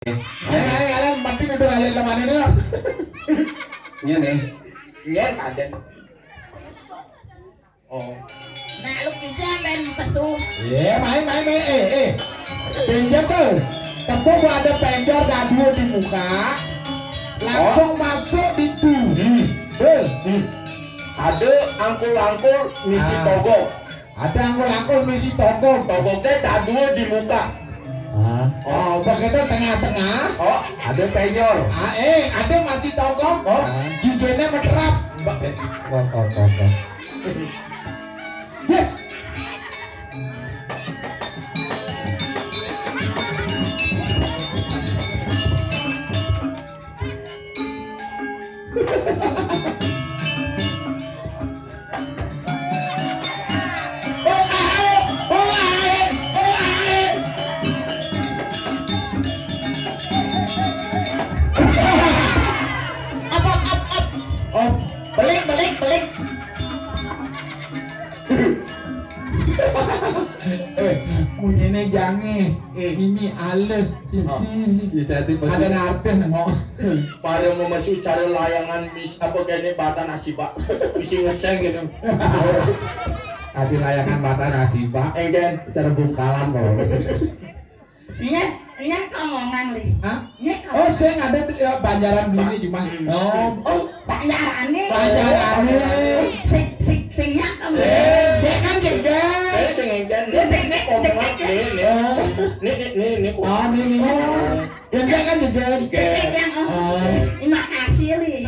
Ayo kalian mati duduk aja di mana ini. Iya nih. Iya ada. Oh. Nah lu kita main pesu. Iya main. Penjor tuh. Tepuk gua ada penjor dadu di muka. Langsung masuk di tuh. Ada angkul-angkul misi togok. Ada angkul-angkul misi togok. Togoknya dadu di muka. Oh, begitu tengah-tengah. Oh, ada penyor. Ada masih togok. Oh, giginya meterap. Balik. Punyanya jange. Ini halus. Ada nartes ngomong. Pada mau masuk cara layangan apa kayak ini bata nasi pak. Misi ngeseng gitu. Tadi layangan mata nasi pak. Dan Cara bungkalan kok. Ingat ngomongan li. Hah? Ingat Oh, saya ada di Banjaran ini cuma. Oh, Panjarannya. Banjarannya. Singnya kamu. Dia kan juga. Sengengkan. Nih. Oh, ini. Ya saya kan juga. Yang terima kasih li.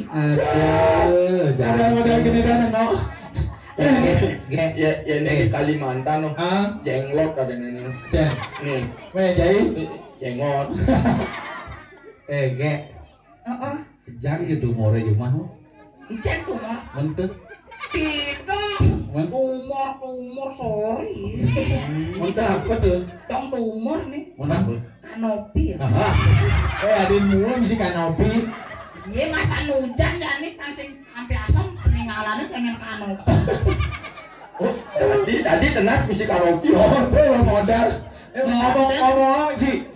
Aduh, Ada model gini dan nengok. Ya ini di Kalimantan loh. Jenglot ada ini. Cek. Nih, Jadi. jengot. Ge. Jang gitu more cuma. Cek tuh mah. Mentut. Tidak. Tumor sorry. Mentut apa tuh? Tong tumor nih. Apa? Kanopi ya. Ada mulu mesti kanopi. Iya masa hujan dan nih kasih sampai asam peninggalannya pengen kanopi. Oh, tadi tenas misi karaoke. Oh, tuh modal. Ngomong sih.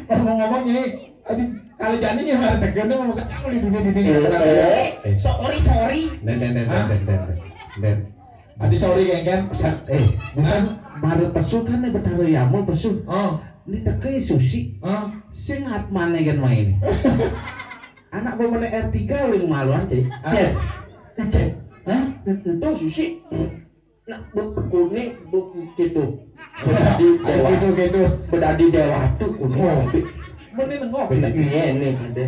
Ngomong nih. Aduh, kali jadinya mah tegene mau ketemu di dunia. Sorry. Den. Adi sorry geng. Bukan baru pesu kan nih betara yamu pesu. Oh, Ini teke susi. Sing hat mana kan main. Anak bawa R3 oleh malu aja. Cek. Hah? Itu susi. Nah, kuning gitu. Bedadi dewatu kuning. Mending nengok. Ini kan deh.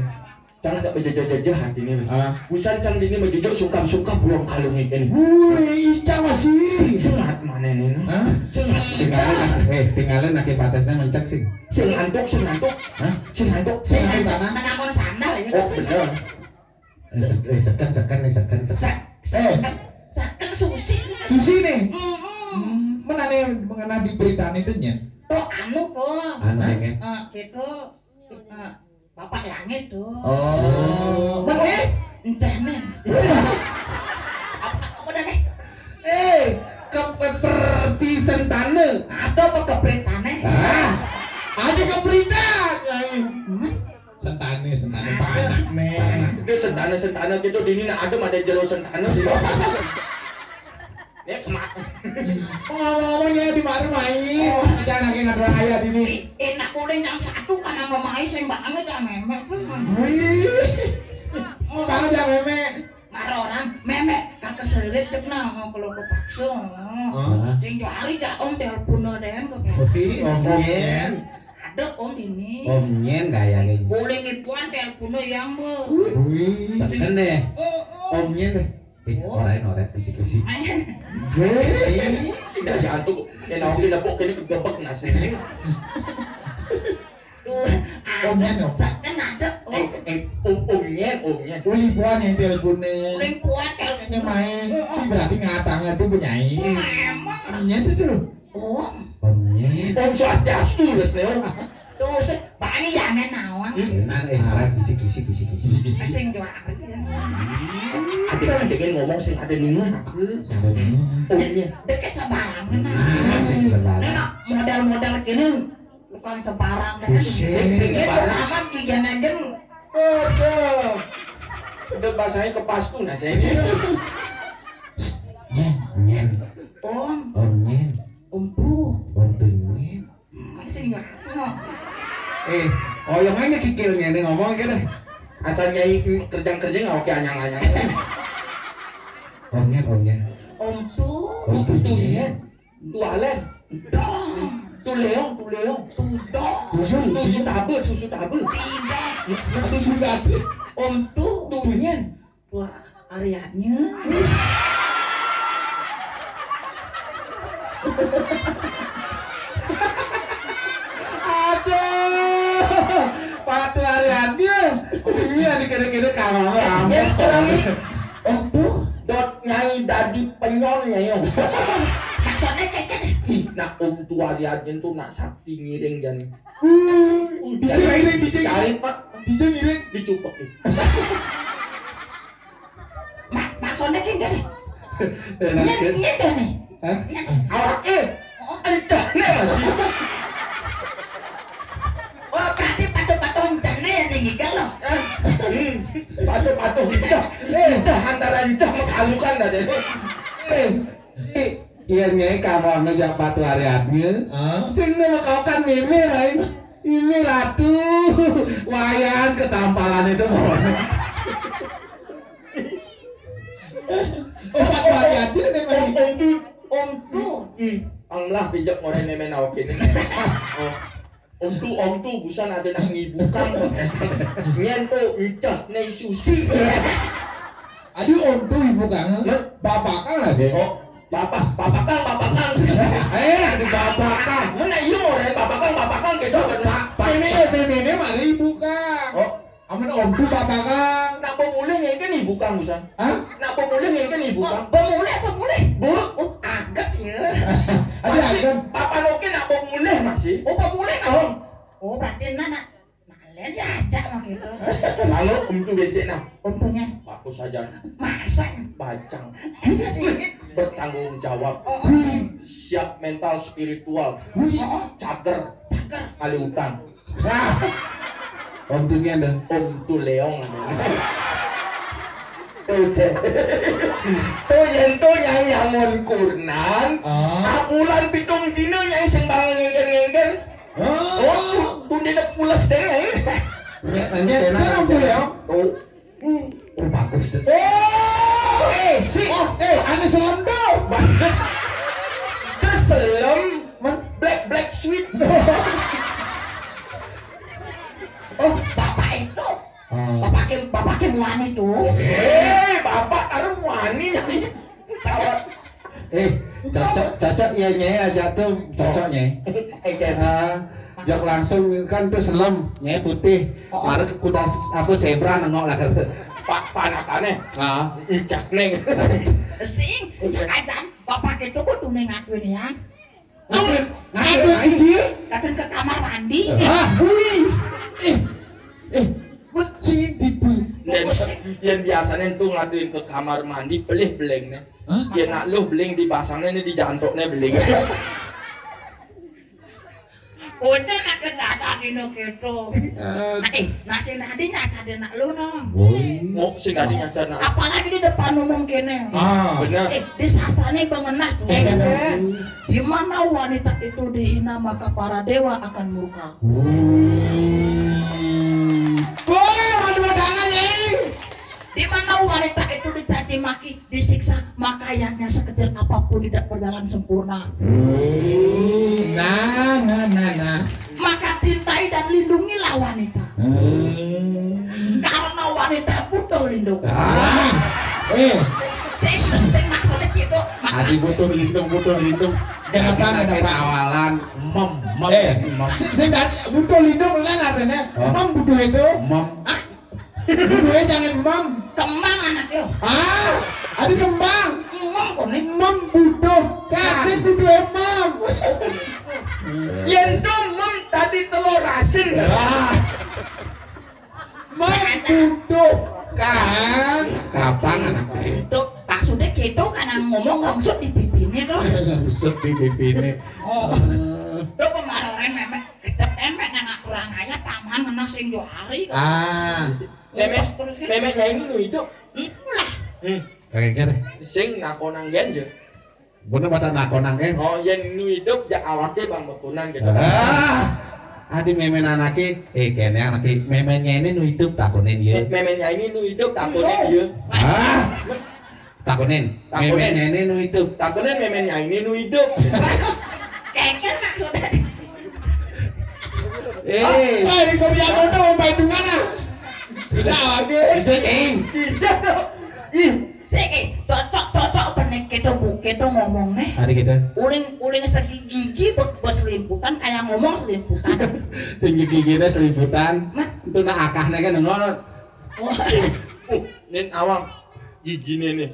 Jangan tak berjajah-jajah hati ini. Busan cang dini menjujur sungkam buang kalung ini. Wih, Ica masih. Sengat mana ini? Sengat. Tinggalin naki patasnya mencek sih. Sengantuk. Sengantuk. Tanah kon sandal ya. Oh bener. Sekan. Saken susi nih. Mana nih mengenai di berita itu nya? Tuh anu tuh. Anu yang Gitu. Bapak langit tuh. Oh. Mana? Entah nih. Apa dah nih? Keperti sentane. Ada apa keberitane? Ada ke berita. Sentane panak nih. Itu sentana gitu dini nak ada jero sentana di bawah. Ya kemak. Ngomongnya di mana main? Jangan lagi ngadra ayah dini. Enak udah jam 1 kan sama main sing banget ya memek. Kalau jam memek. Mara orang memek kakek selirit cek nah kalau kepaksa. Sing cari ja om telepon den kok. Om Nyen. Ada om ini. Om Nyen gayanya. Boleh ngipuan telepon yang bu. Sekan deh. Om Nyen deh. Orang bisik-bisik. Sudah jantung. Yang nak kita pok ini kegebek nasi. Ada. Kan ada. Omnya. Ulipuan yang teleponnya. Boleh kuat Ini main. Berarti ngatangnya tuh penyanyi. Memang. Ini tuh. Om. Om Nyen. Om swastiastu les neo. Tuh banyak jangan nawan. Arah bisik-bisik. Sing jual. Ada kan dengan ngomong sing ada nungan aku. Omnya. Deket sebarangan nah. Nengok modal-modal gini tukang Jepara deh. Sing Itu Jepara. amat kijan-kijan. Aduh. Udah bahasanya kepastu nah saya ini. Nyen. Om, Nyen. umpu. Nyen. Masih enggak. Oyong aja kikilnya nih ngomong gitu. Asal nyai kerja nggak oke anyang-anyang. Nyen. Umpu. Tuh nyen. Tuh alen. Dong. Tuh leong. Tudong. Tuh sutabe. Tidak. Nanti juga ada. Umpu. Tuh nyen. Tuh Aryanya. Aduh, Pak Tuariannya, ini ada kira-kira kamar Nyen sekarang ini. Umpu. Dot nyai dadi penyon nyai. Maksudnya kayak gini. Ih, nak tua liatin tuh nak sakti ngiring dan Bisa ngiring, bisa cari pak Bisa ngiring. dicupek. Maksudnya kayak gini. Nyet kan nih. Awak encah nih masih. Oh, berarti patung-patung jane yang tinggi kan lo. Patung encah antara encah menghalukan dah deh. Iya nyai kamar ngejak Pak Tuariannya. Sing nama kau kan mimi lain. Ini ratu wayan ketampalan itu. Oh, Pak Tuarianti nih memang. Umpu. Anglah pijak orang nemen awak ini. Om tu busan ada nak ngibukan. Nyen tu encah nei susi. Aduh, untuk ibu kang. Bapak kang lagi. Oh, bapak kang. Ada bapak kang. Mana iya orang bapak kang gitu kan. Ini malah ibu kang. Oh, Amun om tu bapak kang. nak pemulih yang kan ibu kang busan. Hah? Nak pemulih yang kan ibu kang. Pemulih. Bu, Oh, agak ya. Ada kan? Papa Noke nak pemulih masih. Oh, pemulih masih. Oh, berarti nana. Nalen ya aja mah gitu. Lalu tu becek nah. Umpunya Aku saja masa. bacang bertanggung jawab, Oh, siap mental spiritual, oh, cager, cager. kali utang. Om tunya dah. Om tu leong namanya. Tuh yang nyangon kurnan. Apulan pitung dino nyai sing bangun ngengken. Oh, tu dia nak pulas deh nyai. Nanya Jangan tu ya. Oh, bagus deh. Ane selendo. bagus. Keselem, black sweet. Oh, bapak itu. Bapak ke muani tuh. Bapak taruh wani nyai. Tawat. Cocok ya nyai aja tuh cocok nyai. Jok langsung kan tuh selam nyai putih. Mari kuda aku zebra nengok lah kan. Pak panakannya. Cak neng. Sing, sekarang bapak itu kudu ngakuin ya. Ngaduin aja. Kadang ke kamar mandi. Kucing tipu. Yang biasanya tuh ngaduin ke kamar mandi belih belengnya. Dia nak lu beling dipasangnya ini di jantoknya beling. Udah nak kecacat ini gitu. Nasi nadi nyacat nak lu nong. Mau sih tadi nyacar nak. Apalagi di depan umum kene. Bener. Di sasane bangenah tuh. Di mana wanita itu dihina maka para dewa akan murka. Di mana wanita itu dicaci maki, disiksa, maka ayahnya sekecil apapun tidak berjalan sempurna. Nah. Maka cintai dan lindungilah wanita. Karena wanita butuh lindung. Sing maksudnya gitu. Hati butuh lindung. Kenapa ada awalan mom. Sing butuh lindung lah artinya. Mom butuh itu. Butuhnya jangan mom. Kembang anak yo. Ada kembang. Mom kok nih. Mom butuh. Kasih butuh mom. Yang tuh mem tadi telur asin. Mom butuh. Kan. Kapan anak Itu maksudnya gitu karena ngomong langsung di pipinya tuh. Usut di pipi ini. Oh. Tuh kemarin memang kecep Anak sing juari kok. Memek ini nu hidup. Lah. Kayak kira. Sing nakonang gen je. Bener pada nakonang kan? Oh, yang nu hidup jak awake bang bekunang gitu. Adi memen anake, kene anake memennya ini nu hidup takunin dia. Memennya ini nu hidup takunin dia. Takunin. Memennya ini nu hidup. Takunin memennya ini nu hidup. Keken maksudnya. Kau biar kau tahu main di mana? Tidak lagi. Itu cing. Tidak. Ih, Siki, cocok bener kita ngomong nih. Ada kita. Uling segi gigi berselimputan kayak ngomong selimputan. Sing gigi kita seliputan. Itu nak akahnya kan ngono. nin awang gigi nih.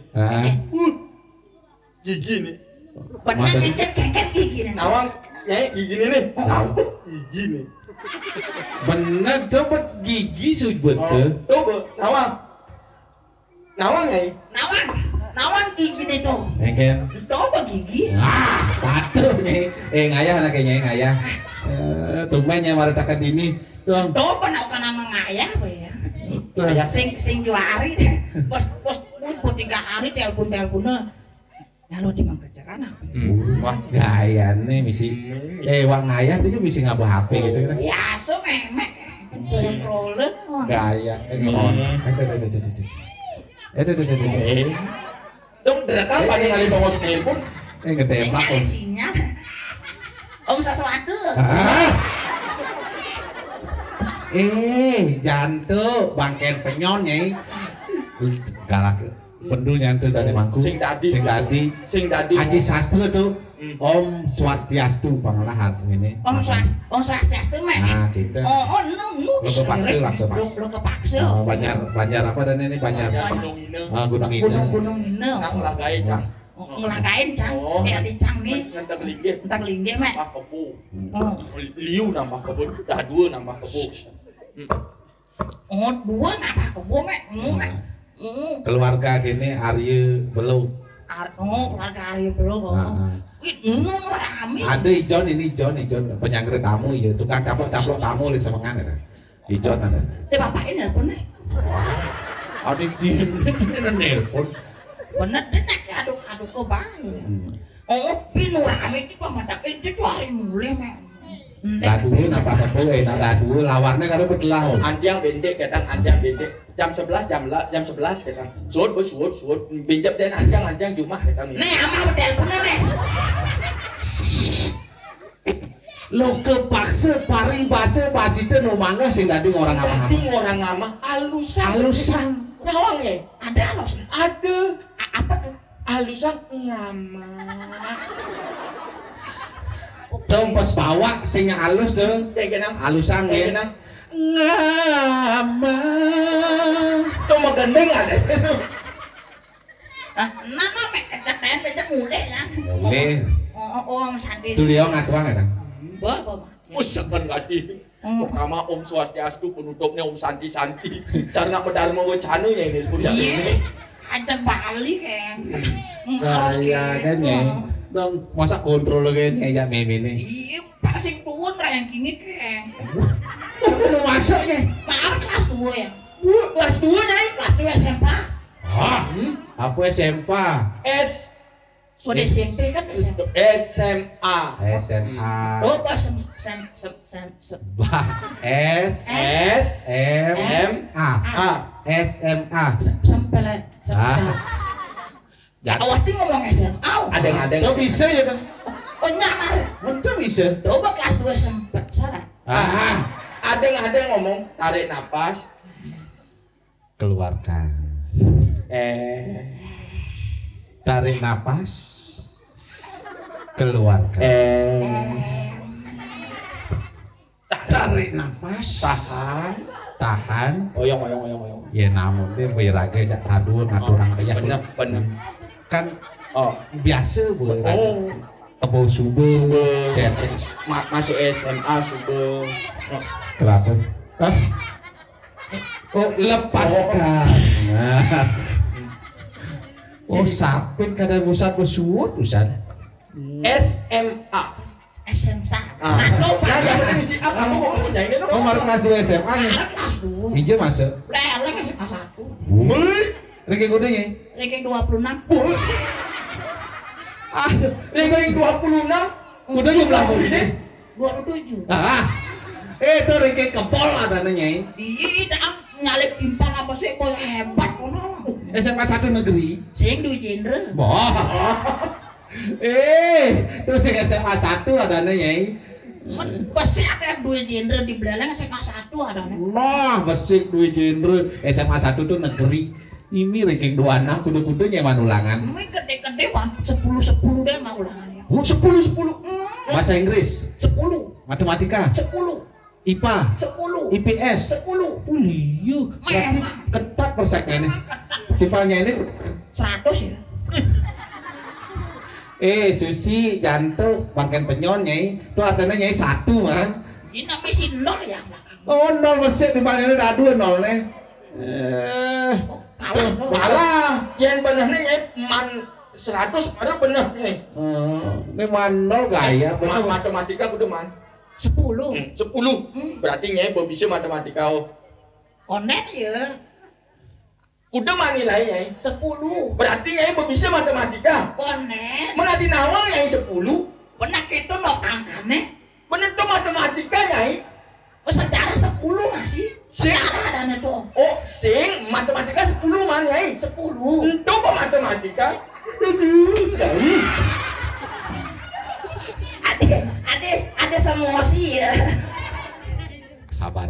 Gigi nih. Bener keket gigi nih. Awang nyai gigi nih. Gigi nih. Bener dapat gigi subet tuh. Tuh, nawang nyai. Nawang gigi nih tuh. Engken. Coba gigi. Patuh nih. Ngayah anaknya ngayah. Tumenya mari takat ini. Tuang. Coba nak kena ngayah apa ya? Tuang. Sing juari deh. Bos 3 hari telepon-teleponnya. Lalu di Mangkejaran apa? Wah, gaya nih misi. Wang ngayah dia misi ngabah HP gitu kan. Biasa memek. Controller. Gaya. Dong, datang paling kali bongos telepon. Ketembak. Ada sinyal. Om sesuatu. Jantung bangken penyon nyai. Galak. Pendul nyantu dari mangku. Sing dadi. Haji Sastro tuh. Om Swastiastu pangalahan ini. Om Swastiastu mek. Nah, kita. Lu kepaksa. Lu kepaksa. Banjar apa dan ini banjar. Gunung Ine. Gunung Ine. Ngelagain cang. Ngelagain cang. Di cang nih. Entang linggih mek. Nambah kebu. Liu nambah kebu. Dah 2 nambah kebu. 2 nambah kebu mek. Keluarga gini Arya belum. Keluarga Arya belum. Rame. Ada Ijon penyangret tamu ya, tukang caplok tamu lagi sama kan ada. Ijon ada. Bapaknya nelpon nih. Ada di nelpon. Bener denek aduk ke bang. Pinu rame itu pamadak itu hari mulai mek. Dadu napa kepo dadu lawarnya karo bedelah. Andiang bendek kadang andiang bendek. Jam 11 kadang. Suut pinjam den andiang Jumah kadang. Nih ama teleponnya nih. Lo kepaksa paribasa pasite no mangga sing tadi orang apa? Orang ngama alusan. Nyawang ya? Ada alus. Ada. Apa tuh? Alusan ngama. Dong pas bawa sing halus dong. Alusan ya. Ngama. Tuh mau gendeng ada. Nana mek kecapean becak mulai kan. Mulai. Om Sandi. Tuh dia ngatuang kan. Bawa. Usapan gadi. Pertama Om Swastiastu penutupnya Om Santi. Cara Dharma Wacana ya ini pun. Iya. Ajak balik kan. Harus kan ya. Dong masa kontrol lagi kayak meme ini. Iya, paling tuun ranking kan. Lu masuknya. Mar kelas 2 ya. Kelas 2 nyai. Kelas 2 SMP. Apa SMP? Sudah SMP kan SMP. SMA. Oh, pas SMA. sampai awak tuh ngomong SMA. Ada. Lo bisa ya kan? Oh nyamar. Betul bisa. Coba kelas 2 sempat salah. Ada ngomong tarik napas. Keluarkan. Tarik nafas. Keluarkan. Tarik nafas. Tahan. Oyong. Ya namun dia beragam jak tadu ngaturang aja. Bener. Kan biasa bu. Kebo subuh. Masuk SMA subuh. Kenapa? Lepaskan. Sapit kadang usat bersuut usat. SMA. SMA. Ah. Aku Nah, yang penting misi apa? Aku mau nyanyi dong. Oh, baru kelas 2 SMA nih. kelas 2. Hijau masuk. Leleng SMA 1. Woi, Ranking kudanya. Ranking 26. Aduh, ranking 26. kudanya berapa ini? 27. Ah, itu ranking kepol adanya nyai. Iya, dah nyalip pimpang apa sih bos hebat kono. SMA 1 negeri. Sing duwe genre. Boh. Terus yang SMA 1 adanya nyai. Men pasti ada dua genre di Beleleng SMA 1 ada nih. Nah, besik duit genre SMA 1 tuh negeri. Ini ranking 26 kudu-kudunya manulangan. Ini gede-gede kan 10-10 deh mah ulangannya. 10. Bahasa Inggris, 10, matematika, 10, IPA, 10, IPS. 10. Iya, berarti Memang. ketat perseknya ini. Tipalnya ini 100 ya. Susi, jantung, bangken penyon nyai. Itu artinya nyai 1 man. Ini namanya si nol ya belakang. Oh, 0 mesik tipalnya ini ada 2 0 nih. Kalah nol. Malah yang benarnya nyai man 100 baru bener nih. Ini man 0 gaya, bener. Matematika kudu man. 10. 10. Berarti nyai bisa matematika. Konen ya. Kudu man nilai nyai. 10. Berarti nyai bisa matematika. Konen. Mana di nawang nyai 10. Benak itu no angkane. Bener tuh matematika nyai. Sejarah 10 masih. Sing. Sejarah ada itu. Oh, sing matematika 10 man nyai. 10. Itu kok matematika? Ada semosi ya. Sabar.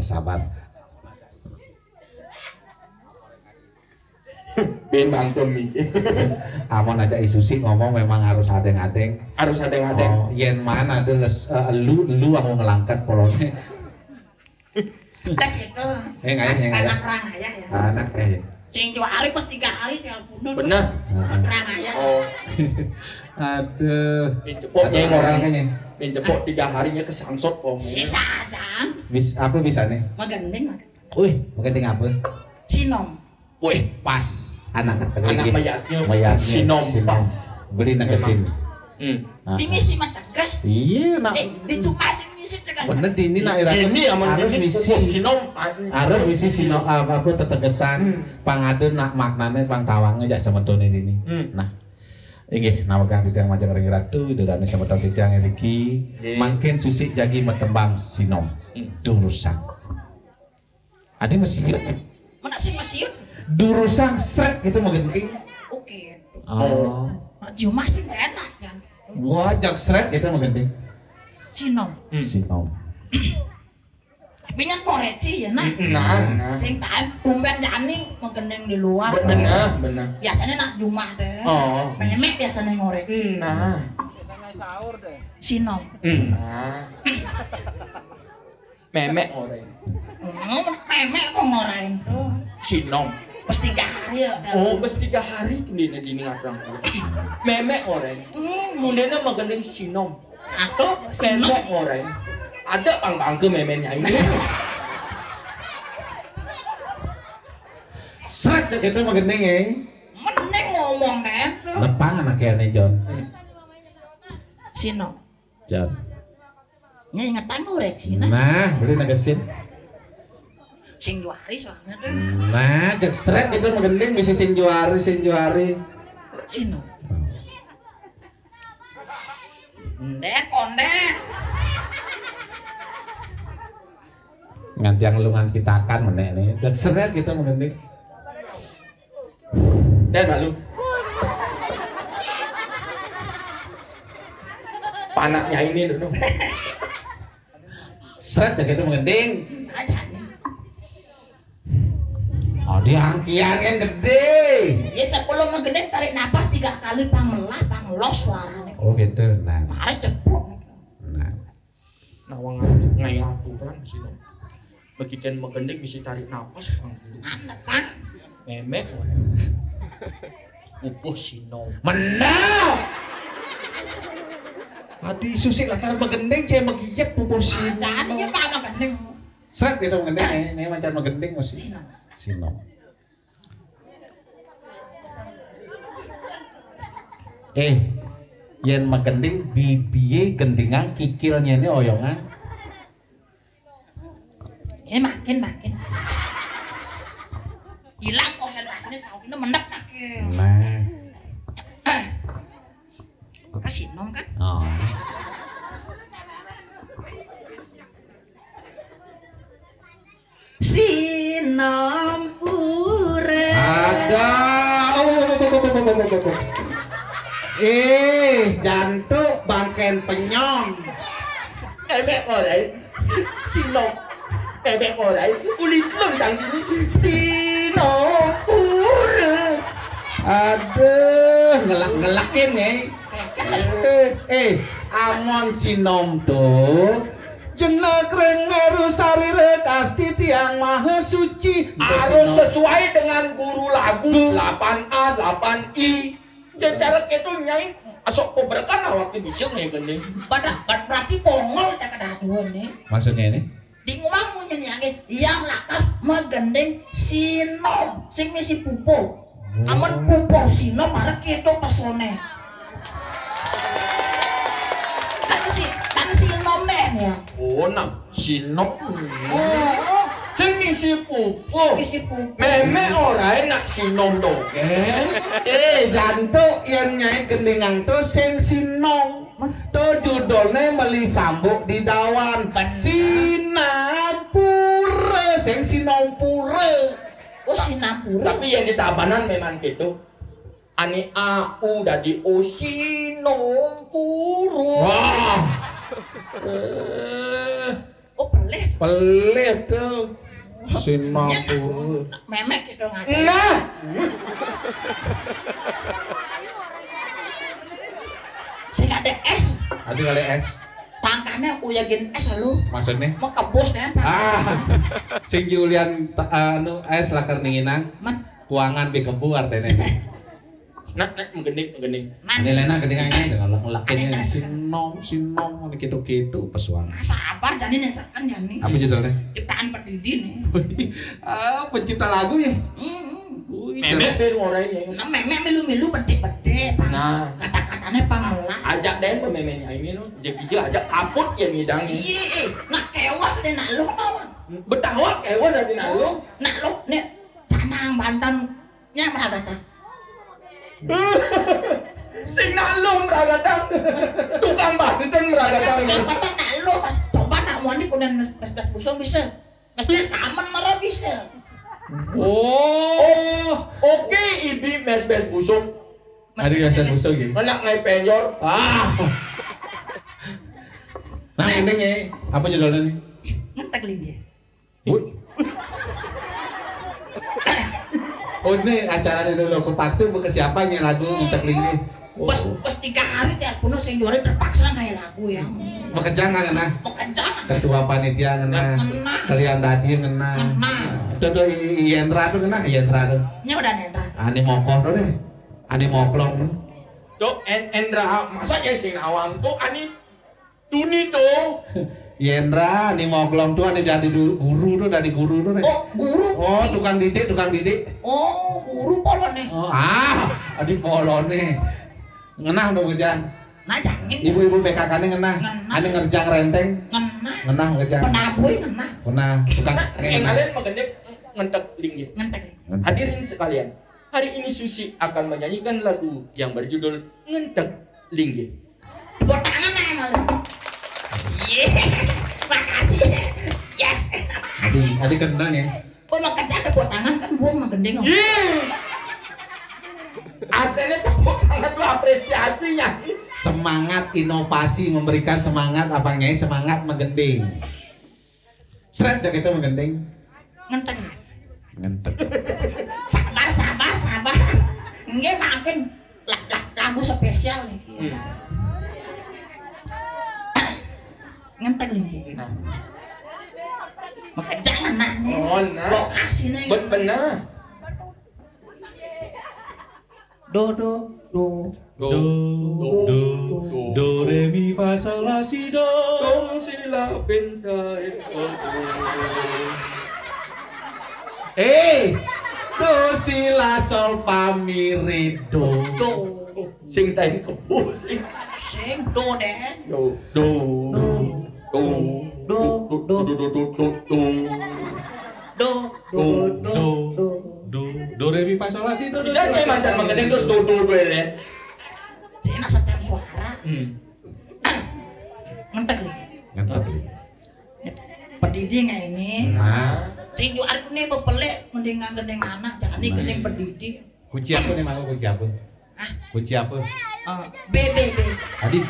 Ben bangkem mikir. Amon aja Susi ngomong memang harus adeng-adeng. Harus adeng-adeng. Oh, yen mana ada lu aku ngelangkat polone. Tak gitu. Ngayang. Anak perang ayah ya. Anak Sing 2 hari pas 3 hari telepon. Bener. Perang ayah. Oh, Aduh. cepok nyai Ada orang orangnya. Ben cepok 3 harinya kesangsot om. Sisa aja. Apa bisa nih? Magending. Wih, marketing apa? Sinom. Wih, Pas. Anak mayatnya sinom pas. Beli nang kesin. Di misi mah tegas. Iya, nak. Di cuma sing misi tegas. Bener ini nak ira. Ini aman harus ini misi. sinom. Harus misi sino apa tetegesan pangadeun nak maknane pangtawange jak semetone ini. Nah, inggih nawakan titiang majang ring ratu durane semeton titiang iki mangken Susi jagi metembang sinom durusang. Ade mesti Mana sing masih durusang sret itu mau genting. oke. Oh. Cuma sing enak kan. Wah, jak sret itu mau genting. Sinom. Sinom. Pingan poreci ya nak. Nah. Sing tahan tumben jani magending di luar. Bener. Biasanya nak Jumat deh. Oh. Memek biasanya ngoreksi. Nah. Sinom. Nah. Memek orang. Memek kok ngorain tuh. Sinom. Pas 3 hari ya. Oh, pas 3 hari tundina dini ngarang. Memek orang. Tundina magandang sinom. Atau sinom. Memek orang. Ada pang-pang ke memenya ini. Sret itu mau genting ya. Mending ngomong nen. Lepang anaknya nih John. Sinom. John. Ngingetan ngoreksi nah. Nah, beli nang kesin. Sing juari soalnya tuh. Nah, cek seret itu mending bisa sinjuari. Sinom. Ndek kondek. Nganti yang lu ngan kita akan menek nih. Cek seret gitu mending. Dan lalu. Panaknya ini dulu. Seret gitu mending. Aja nih. Oh, dia angkian yang gede. Ya sebelum ngegede tarik napas 3 kali pangelah pangelos suaranya. Oh gitu. Nah. Mari cepuk. Nah. Nawang ngai aturan sih dong. Begitu megending bisa tarik napas bang. Anak pan. Memek orang. Pupuh sinom. Menang. Adi Susi lah karena megending kayak menggigit pupusi. Jadi ya panah gending. Seret gitu megending ini macam megending masih. Sinom. Sinom. yen magending bibiye gendingan kikilnya ini oyongan. Ini makin. Hilang konsentrasinya sauknya mendep makin. Nah. Kasih nom kan? Oh. Sinom pura. Ada. Jantuk bangken penyom. Mẹ ở đấy xin lỗi mẹ ở đấy ulit lưng chẳng xin lỗi Aduh, ngelak-ngelakin nih. Amon sinom tuh jenak rengeru sarire kasti tiang maha suci harus sesuai dengan guru lagu 8A 8I dan cara itu nyai asok pemberkan awak bisa nih gini Berarti bongol tak ada aduan nih. maksudnya ini Di ngomong mo nyanyangin yang lakas magendeng sinom sing misi pupo. Amun pupo sinom marek itu pesone. Kan sinom deh ya. oh nak sinop Oh, sing ngisi pupu misi pupo. meme orang nak sinom dongeng jantuk yang nyai gendingan tuh sing sinom tuh judulnya meli sambuk di dawan Sinapura sing sinompura. Oh Sinapura. tapi yang di Tabanan memang gitu ani au dari Osinompuru Wah, Oh pelit. pelit tuh Sinompura. Memek gitu ngaca. nah Sing ada es. Ada kali es, Tangkahnya uyagin es lu. maksudnya? Mau kebus ya. Sing Julian anu es lah keninginan, Man. kuangan bikebu artinya. nak menggenik Ini lena keningan ini dengan lelakinya sinom gitu pesuang. Sabar jani nih kan jani. Apa judulnya? Ciptaan Perdidi nih. Pencipta lagu ya. meme baru orang ini Nah memek milu-milu bede-bede. Nah. Kata-katanya pangelas. ajak deh memenya ini lo jeki ajak kaput ya midang Iya, nak kewan deh nak lo nawan. betawa kewan dari nalu Nak lo nih canang bantannya meragata. sing nalu meragatan tukang banten meragatan Yang bantan nak lo pas coba nak wani kunen mes-mes busung bisa. Mes-mes taman marah bisa. Oh, oke ibi mes busuk ada yang saya busuk gitu. anak ngai penjor Nah ini nih, apa judulnya nih? Ngentek lagi. Oh ini acara ini dulu kepaksa bukan siapa yang lagu untuk lini. Pas 3 hari tiap puno sing juara terpaksa ngai lagu ya. Bekerja nggak ngena? Mau kencang. Ketua panitia ngena, Ngena. kalian tadi ngena. Ngena. Tuh Yendra tuh ngena, Yendra tuh. Nya udah nendra. Ani mokoh tuh deh, ani moklong. tuh Endra masa ya sing awam tuh ani tuni tuh Yendra, ani moklong tuh ani jadi guru tuh, dari guru tuh deh. Oh, guru. Oh tukang didik. Oh, guru polo nih. Oh adi polone. Ngenah dong ngejang. Nah, jangan. Ibu-ibu PKK-nya ngenah. Ngenah. Ani ngerjang renteng. Ngenah. Ngenah ngejang. Penabuy ngenah. Pernah tukang yang kalian mengendek ngentek linggit Ngentek. hadirin sekalian hari ini Susi akan menyanyikan lagu yang berjudul Ngentek Linggit. Tepuk tangan nih malu. Iya. Makasih. Yes. Adi kena ya. Oh, mau kerja tepuk tangan kan buang mah gendeng. Artinya tepuk tangan lu apresiasinya. Semangat inovasi memberikan semangat apa nyai semangat menggending. Seret jak itu menggending. Ngentek. Sabar. Sabar. Nggih makin lagu spesial nih. Ngentek lagi. Maka jangan nih. Oh, nah. Lokasinya. Benar. Do. Do re mi fa sol la si do. Dong sila pintai. Do si la sol fa mi re do. Sing taing kebo sing. Sing do den. Do. Do re mi fa sol la si do. Jangan macam mengenai terus do le. Sina setem suara. Ngentek lagi. Ngantuk li. Pedidi nggak ini? Nah, Sing ju arep ne bepelek mending gendeng anak, jangan nih gendeng pedidi. kunci apa nih mau kunci apa? Ah, Kunci apa? B. Tadi B.